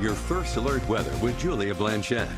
your first alert weather with Julia Blanchette.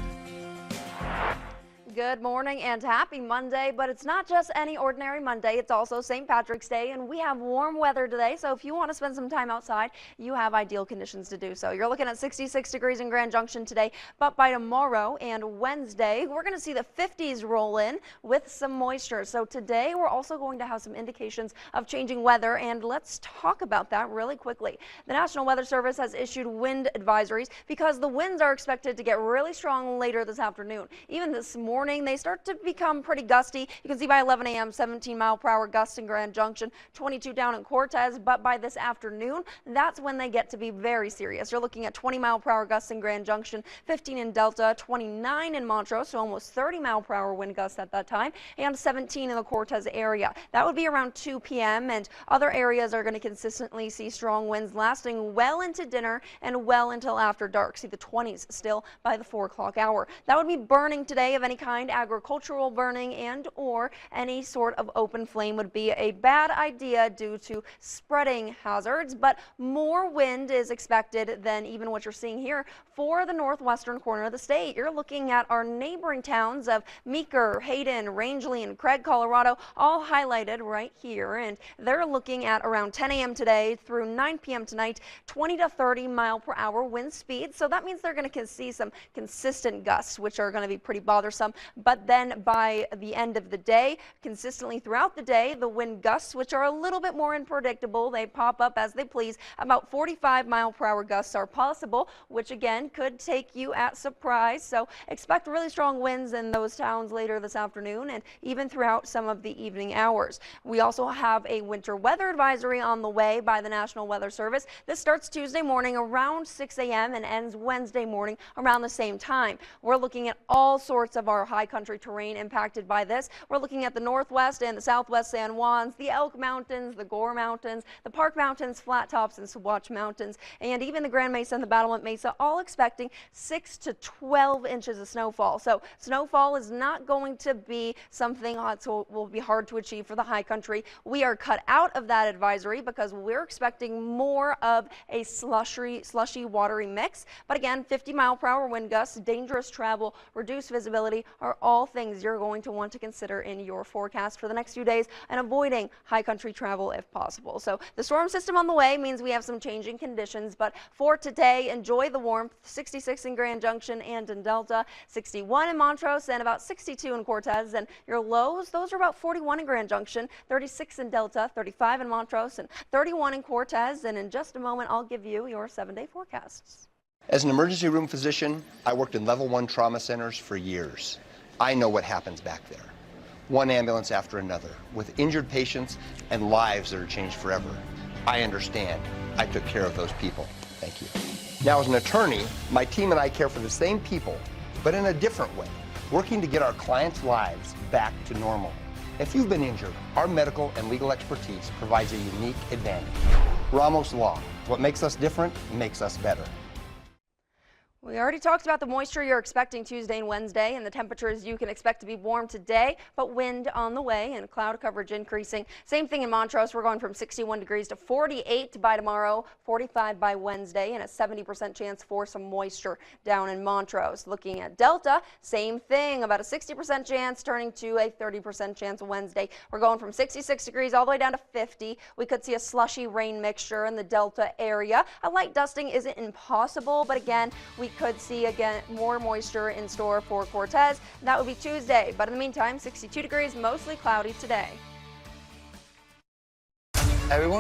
Good morning and happy Monday, but it's not just any ordinary Monday. It's also St. Patrick's Day, and we have warm weather today. So if you want to spend some time outside, you have ideal conditions to do so. You're looking at 66 degrees in Grand Junction today, but by tomorrow and Wednesday, we're going to see the 50s roll in with some moisture. So today, we're also going to have some indications of changing weather, and let's talk about that really quickly. The National Weather Service has issued wind advisories because the winds are expected to get really strong later this afternoon. Even this morning, they start to become pretty gusty. You can see by 11 a.m. 17-mile-per-hour gusts in Grand Junction, 22 down in Cortez, but by this afternoon, that's when they get to be very serious. You're looking at 20-mile-per-hour gusts in Grand Junction, 15 in Delta, 29 in Montrose, so almost 30-mile-per-hour wind gusts at that time, and 17 in the Cortez area. That would be around 2 p.m., and other areas are going to consistently see strong winds lasting well into dinner and well until after dark. See the 20s still by the 4 o'clock hour. That would be burning today of any kind. Agricultural burning and or any sort of open flame would be a bad idea due to spreading hazards, but more wind is expected than even what you're seeing here for the northwestern corner of the state. You're looking at our neighboring towns of Meeker, Hayden, Rangeley, and Craig, Colorado, all highlighted right here, and they're looking at around 10 a.m. today through 9 p.m. tonight, 20 to 30 mile per hour wind speed. So that means they're going to see some consistent gusts, which are going to be pretty bothersome. But then by the end of the day, consistently throughout the day, the wind gusts, which are a little bit more unpredictable, they pop up as they please. About 45-mile-per-hour gusts are possible, which again could take you at surprise. So expect really strong winds in those towns later this afternoon and even throughout some of the evening hours. We also have a winter weather advisory on the way by the National Weather Service. This starts Tuesday morning around 6 a.m. and ends Wednesday morning around the same time. We're looking at all sorts of our high country terrain impacted by this. We're looking at the northwest and the southwest San Juans, the Elk Mountains, the Gore Mountains, the Park Mountains, Flat Tops, and Swatch Mountains, and even the Grand Mesa and the Battlement Mesa, all expecting 6 to 12 inches of snowfall. So snowfall is not going to be something that will be hard to achieve for the high country. We are cut out of that advisory because we're expecting more of a slushy, watery mix. But again, 50-mile-per-hour wind gusts, dangerous travel, reduced visibility are all things you're going to want to consider in your forecast for the next few days and avoiding high country travel if possible. So the storm system on the way means we have some changing conditions, but for today, enjoy the warmth. 66 in Grand Junction and in Delta, 61 in Montrose, and about 62 in Cortez. And your lows, those are about 41 in Grand Junction, 36 in Delta, 35 in Montrose, and 31 in Cortez. And in just a moment, I'll give you your 7-day forecasts. As an emergency room physician, I worked in level 1 trauma centers for years. I know what happens back there. One ambulance after another, with injured patients and lives that are changed forever. I understand. I took care of those people. Thank you. Now, as an attorney, my team and I care for the same people, but in a different way, working to get our clients' lives back to normal. If you've been injured, our medical and legal expertise provides a unique advantage. Ramos Law. What makes us different makes us better. We already talked about the moisture you're expecting Tuesday and Wednesday, and the temperatures you can expect to be warm today, but wind on the way and cloud coverage increasing. Same thing in Montrose. We're going from 61 degrees to 48 by tomorrow, 45 by Wednesday, and a 70% chance for some moisture down in Montrose. Looking at Delta, same thing, about a 60% chance turning to a 30% chance Wednesday. We're going from 66 degrees all the way down to 50. We could see a slushy rain mixture in the Delta area. A light dusting isn't impossible, but again, we could see again more moisture in store for Cortez. That would be Tuesday, but in the meantime, 62 degrees, mostly cloudy today. Everyone